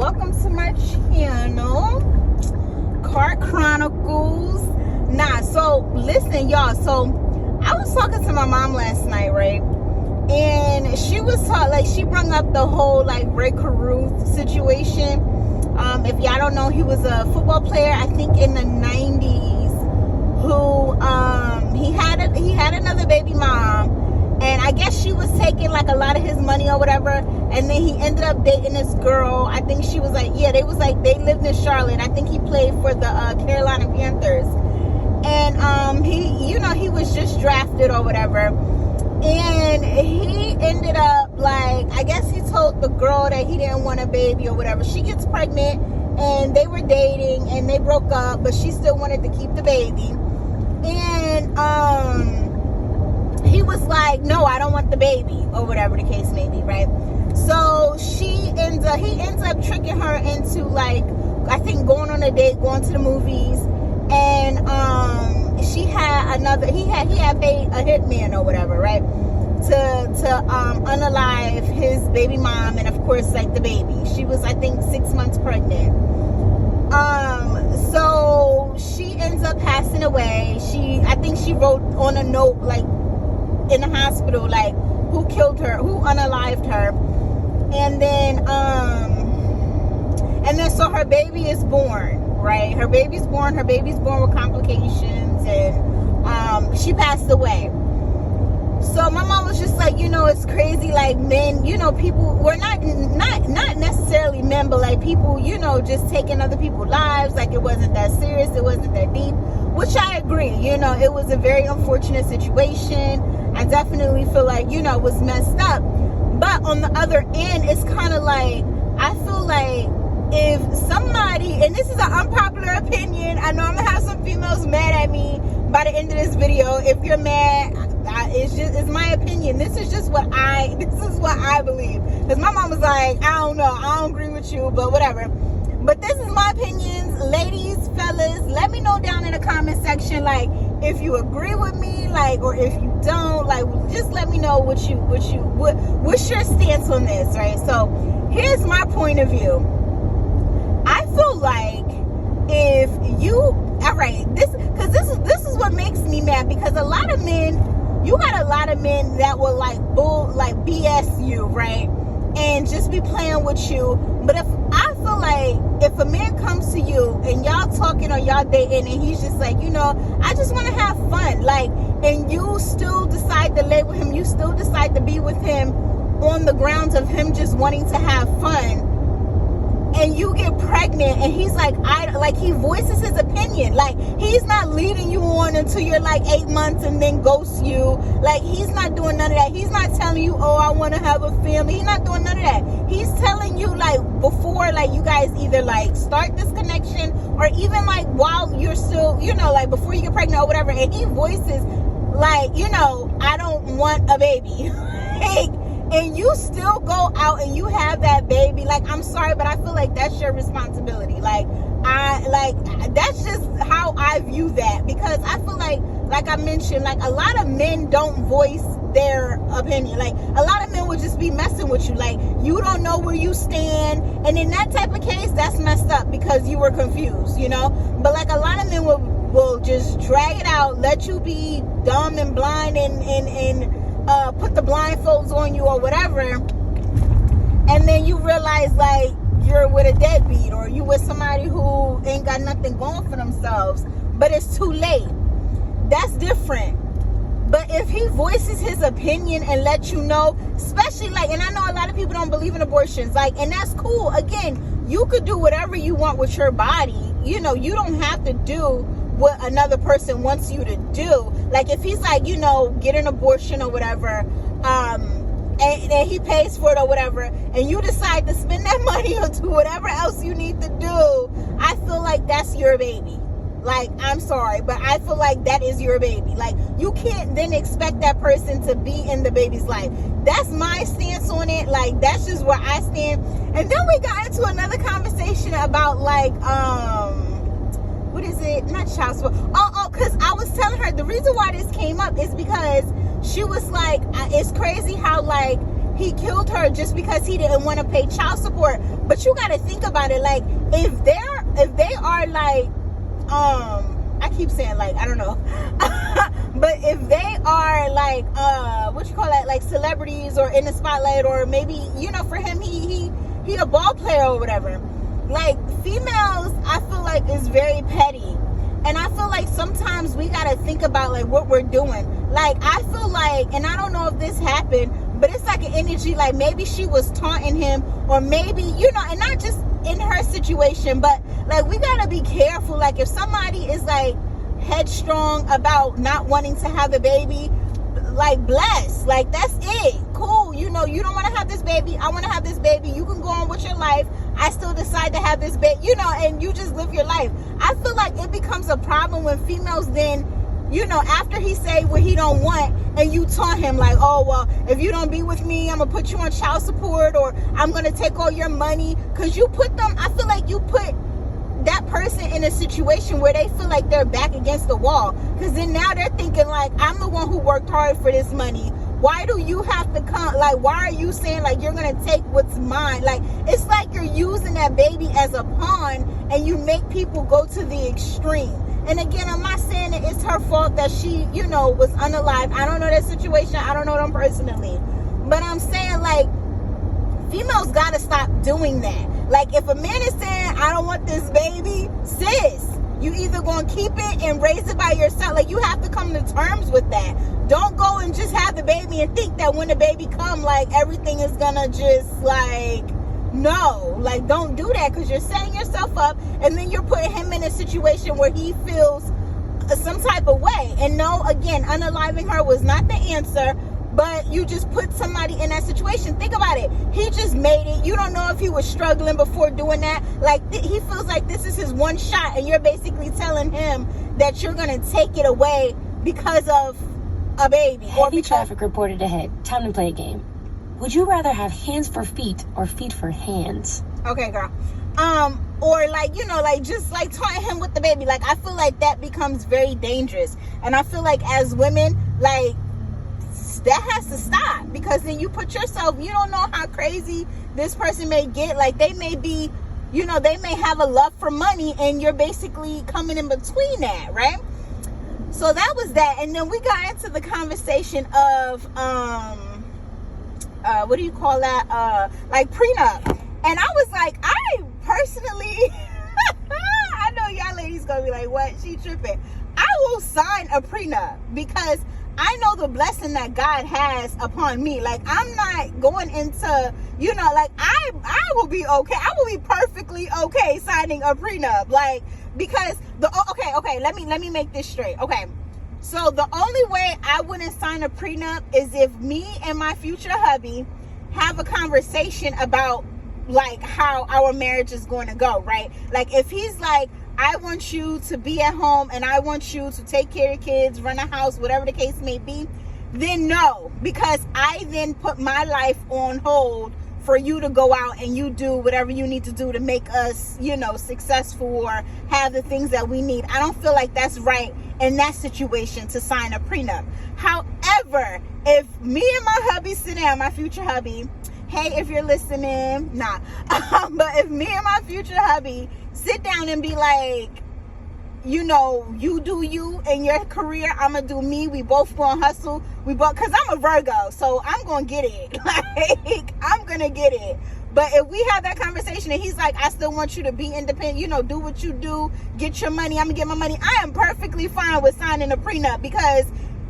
welcome to my channel, Car Chronicles. So listen, y'all. So I was talking to my mom last night, right? And she was she brought up the whole Ray Caruth situation. If y'all don't know, he was a football player, I think in the 90s, who he had another baby mom. And I guess she was taking a lot of his money or whatever. And then he ended up dating this girl. I think she was they lived in Charlotte. I think he played for the Carolina Panthers. And he was just drafted or whatever. And he ended up I guess he told the girl that he didn't want a baby or whatever. She gets pregnant and they were dating and they broke up, but she still wanted to keep the baby. And he was like, no, I don't want the baby, or whatever the case may be, right? So he ends up tricking her into I think going on a date, going to the movies, and he had paid a hitman or whatever, right? To unalive his baby mom and of course the baby. She was, I think, 6 months pregnant. So she ends up passing away. I think she wrote on a note in the hospital who killed her, who unalived her. And then so her baby is born, right? Her baby's born with complications, and she passed away. So my mom was just it's crazy, men, people, we're not necessarily men, but people, just taking other people's lives, it wasn't that serious, it wasn't that deep, which I agree, it was a very unfortunate situation. I definitely feel it was messed up. But on the other end, it's kind of I feel if somebody, and this is an unpopular opinion, I know I'm gonna have some females mad at me by the end of this video. If you're mad, it's my opinion. This is what I believe. Because my mom was I don't know, I don't agree with you, but whatever. But this is my opinions. Ladies, fellas, let me know down in the comment section, if you agree with me, or if you don't, just let me know what's your stance on this, right? So here's my point of view. I feel if you, all right, this is what makes me mad, because a lot of men, you got a lot of men that will BS you, right? And just be playing with you. But I feel if a man comes to you and y'all talking or y'all dating and he's just I just want to have fun, and you still decide to lay with him, you still decide to be with him on the grounds of him just wanting to have fun, and you get pregnant and he's he voices his opinion, he's not leading you on until you're 8 months and then ghosts you, he's not doing none of that. He's not telling you, oh, I want to have a family. He's not doing none of that. He's telling you before you guys either start this connection, or even while you're still before you get pregnant or whatever, and he voices I don't want a baby. And you still go out and you have that baby, I'm sorry, but I feel that's your responsibility. That's just how I view that, because I feel like I mentioned, a lot of men don't voice their opinion. A lot of men will just be messing with you, you don't know where you stand, and in that type of case, that's messed up because you were confused, But a lot of men will just drag it out, let you be dumb and blind, and put the blindfolds on you or whatever, and then you realize you're with a deadbeat, or you with somebody who ain't got nothing going for themselves, but it's too late. That's different. But if he voices his opinion and lets you know, especially and I know a lot of people don't believe in abortions, and that's cool. Again, you could do whatever you want with your body. You don't have to do what another person wants you to do. If he's get an abortion or whatever, and he pays for it or whatever, and you decide to spend that money or do whatever else you need to do, I feel that's your baby. I'm sorry, but I feel that is your baby. You can't then expect that person to be in the baby's life. That's my stance on it. That's just where I stand. And then we got into another conversation about what is it? Not child support. Because I was telling her the reason why this came up is because she was it's crazy how he killed her just because he didn't want to pay child support. But you got to think about it. Like, if they are like, I keep saying like, I don't know. But if they are like, what you call that? Like celebrities or in the spotlight, or maybe, you know, for him, he a ball player or whatever. Like, females, I feel like is very petty. And I feel like sometimes we got to think about like what we're doing. Like, I feel like, and I don't know if this happened, but it's like an energy, like maybe she was taunting him, or maybe, you know, and not just in her situation, but like we got to be careful. Like, if somebody is like headstrong about not wanting to have a baby, like, bless, like, that's it, cool, you know, you don't want to have this baby, I want to have this baby, you can go on with your life, I still decide to have this baby, you know, and you just live your life. I feel like it becomes a problem when females then, you know, after he say what he don't want, and you taunt him like, oh, well, if you don't be with me, I'm gonna put you on child support, or I'm gonna take all your money, because you put them, I feel like you put that person in a situation where they feel like they're back against the wall, because then now they're thinking like, I'm the one who worked hard for this money, why do you have to come, like, why are you saying like you're gonna take what's mine? Like, it's like you're using that baby as a pawn, and you make people go to the extreme. And again, I'm not saying that it's her fault that she, you know, was unalived. I don't know that situation, I don't know them personally, but I'm saying like, females gotta stop doing that. Like, if a man is saying, I don't want this baby, sis, you either gonna keep it and raise it by yourself. Like, you have to come to terms with that. Don't go and just have the baby and think that when the baby come, like, everything is gonna just, like, no. Like, don't do that, because you're setting yourself up, and then you're putting him in a situation where he feels some type of way. And no, again, unaliving her was not the answer, but you just put somebody in that situation. Think about it. He just made it. You don't know if he was struggling before doing that. Like, he feels like this is his one shot, and you're basically telling him that you're going to take it away because of a baby. Heavy traffic reported ahead. Time to play a game. Would you rather have hands for feet or feet for hands? Okay, girl. Or like, you know, like just like taunting him with the baby. Like, I feel like that becomes very dangerous. And I feel like as women, like, that has to stop, because then you put yourself, you don't know how crazy this person may get. Like, they may be, you know, they may have a love for money, and you're basically coming in between that, right? So that was that. And then we got into the conversation of what do you call that, like prenup. And I was like, I personally I know y'all ladies gonna be like, what, she tripping. I will sign a prenup, because I know the blessing that God has upon me. Like, I'm not going into, you know, like, I will be okay. I will be perfectly okay signing a prenup. Like, because okay, let me make this straight. Okay. So the only way I wouldn't sign a prenup is if me and my future hubby have a conversation about like how our marriage is going to go, right? Like, if he's like, I want you to be at home and I want you to take care of kids, run a house, whatever the case may be, then no, because I then put my life on hold for you to go out and you do whatever you need to do to make us, you know, successful or have the things that we need. I don't feel like that's right in that situation to sign a prenup. However, if me and my hubby sit down, my future hubby, hey, if you're listening, nah. But if me and my future hubby sit down and be like, you know, you do you in your career, I'm gonna do me, we both gonna hustle, because I'm a Virgo, so I'm gonna get it. Like, I'm gonna get it. But if we have that conversation and he's like, I still want you to be independent, you know, do what you do, get your money, I'm gonna get my money, I am perfectly fine with signing a prenup, because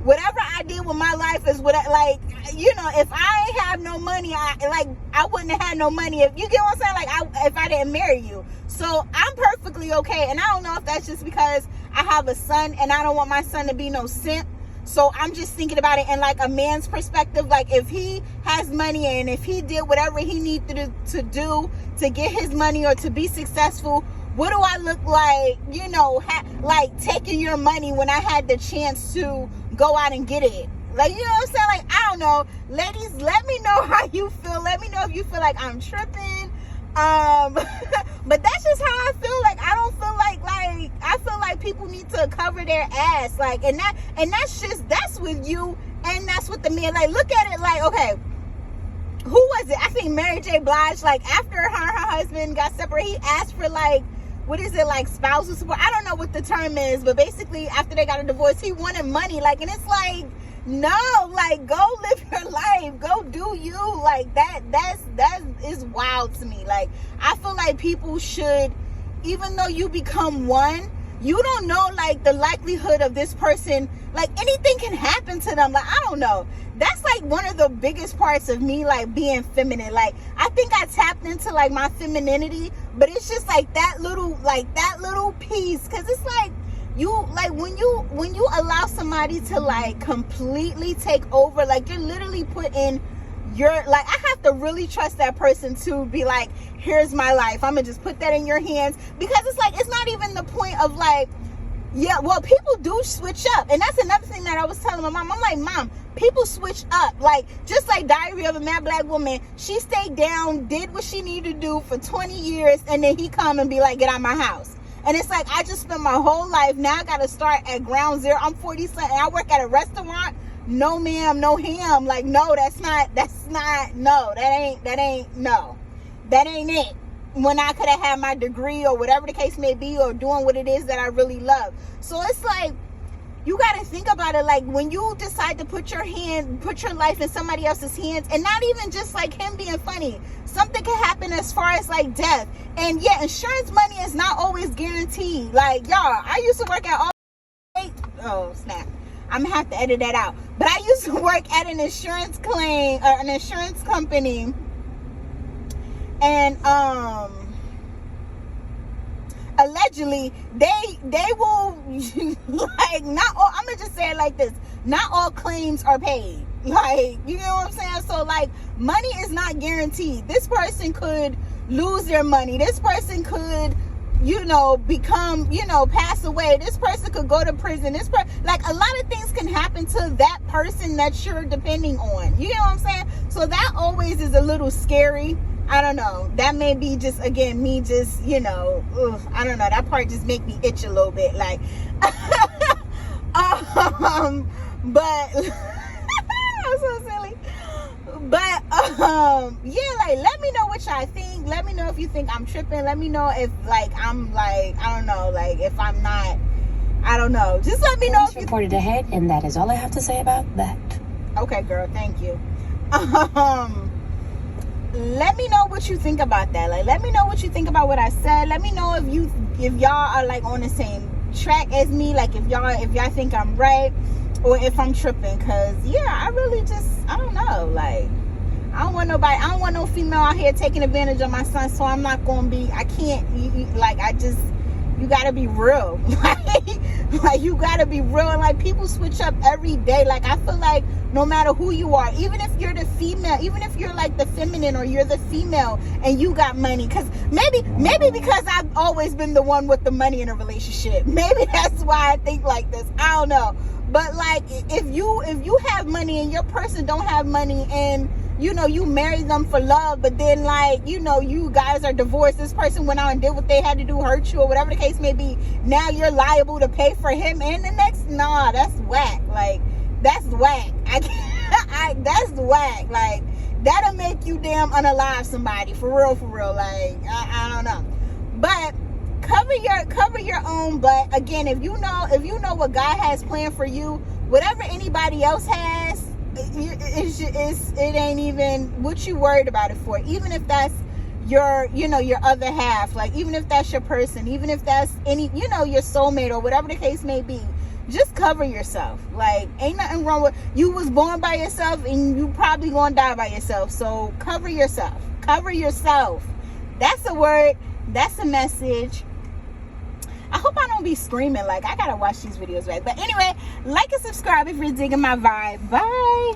whatever I did with my life is what like, you know, if I ain't have no money, I wouldn't have had no money. If you get what I'm saying, like, if I didn't marry you. So I'm perfectly okay. And I don't know if that's just because I have a son and I don't want my son to be no simp. So I'm just thinking about it in like a man's perspective. Like, if he has money and if he did whatever he needed to do to get his money or to be successful, what do I look like, you know, like taking your money when I had the chance to go out and get it? Like, you know what I'm saying? Like, I don't know. Ladies, let me know how you feel. Let me know if you feel like I'm tripping. But that's just how I feel. Like, I don't feel like I feel like people need to cover their ass. Like, and that's with you and that's with the men. Like, look at it like, okay, who was it? I think Mary J. Blige, like after her and her husband got separated, he asked for like, what is it, like spousal support? I don't know what the term is, but basically after they got a divorce, he wanted money. Like, and it's like, no, like go live your life, go do you. Like that is wild to me. Like, I feel like people should, even though you become one, you don't know like the likelihood of this person, like anything can happen to them. Like, I don't know. That's like one of the biggest parts of me, like being feminine. Like, I think I tapped into like my femininity, but it's just like that little piece. Cause it's like, you, like when you allow somebody to like completely take over, like you're literally putting your, like, I have to really trust that person to be like, here's my life, I'm gonna just put that in your hands. Because it's like, it's not even the point of like, yeah, well, people do switch up. And that's another thing that I was telling my mom. I'm like, Mom, people switch up. Like, just like Diary of a Mad Black Woman, she stayed down, did what she needed to do for 20 years, and then he come and be like, get out of my house. And it's like, I just spent my whole life, now I gotta start at ground zero. I'm 47 and I work at a restaurant. No ma'am, no ham. Like, no, that ain't it. When I could have had my degree or whatever the case may be, or doing what it is that I really love. So it's like, you got to think about it. Like, when you decide to put your life in somebody else's hands, and not even just like him being funny, something can happen as far as like death. And yeah, insurance money is not always guaranteed. Like, y'all, I used to work at oh snap, I'm gonna have to edit that out. But I used to work at an insurance company. And allegedly they will like, not all, I'm gonna just say it like this, not all claims are paid. Like, you know what I'm saying? So like, money is not guaranteed. This person could lose their money, this person could, you know, become, you know, pass away, this person could go to prison, like a lot of things can happen to that person that you're depending on. You know what I'm saying? So that always is a little scary. I don't know. That may be just, again, me just, you know, I don't know. That part just make me itch a little bit. Like, but, I'm so silly. But, yeah, like, let me know what y'all think. Let me know if you think I'm tripping. Let me know if, like, I'm, like, I don't know, like, if I'm not, I don't know. Just let me know if you reported ahead, and that is all I have to say about that. Okay, girl, thank you. Let me know what you think about that. Like, let me know what you think about what I said. Let me know if y'all are like on the same track as me. Like, if y'all think I'm right, or if I'm tripping. Cause yeah, I really just, I don't know. Like, I don't want no female out here taking advantage of my son. So I'm not gonna be. I can't. Like, you gotta be real. Like, you gotta be real. And like, people switch up every day. Like, I feel like no matter who you are, even if you're the female, even if you're like the feminine, or you're the female and you got money, because maybe because I've always been the one with the money in a relationship, maybe that's why I think like this. I don't know. But like, if you have money and your person don't have money, and you know, you marry them for love, but then like, you know, you guys are divorced, this person went out and did what they had to do, hurt you, or whatever the case may be, now you're liable to pay for him and the next. Nah, that's whack. Like, that's whack. That's whack. Like, that'll make you damn unalive somebody, for real. Like, I don't know. But cover your own butt. Again, if you know what God has planned for you, whatever anybody else has, it ain't even what you worried about it for. Even if that's your other half, like, even if that's your person, even if that's your soulmate or whatever the case may be, just cover yourself. Like, ain't nothing wrong with, you was born by yourself and you probably gonna die by yourself. So cover yourself. That's a word. That's a message. I hope I don't be screaming. Like, I gotta watch these videos back. But anyway, like and subscribe if you're digging my vibe. Bye.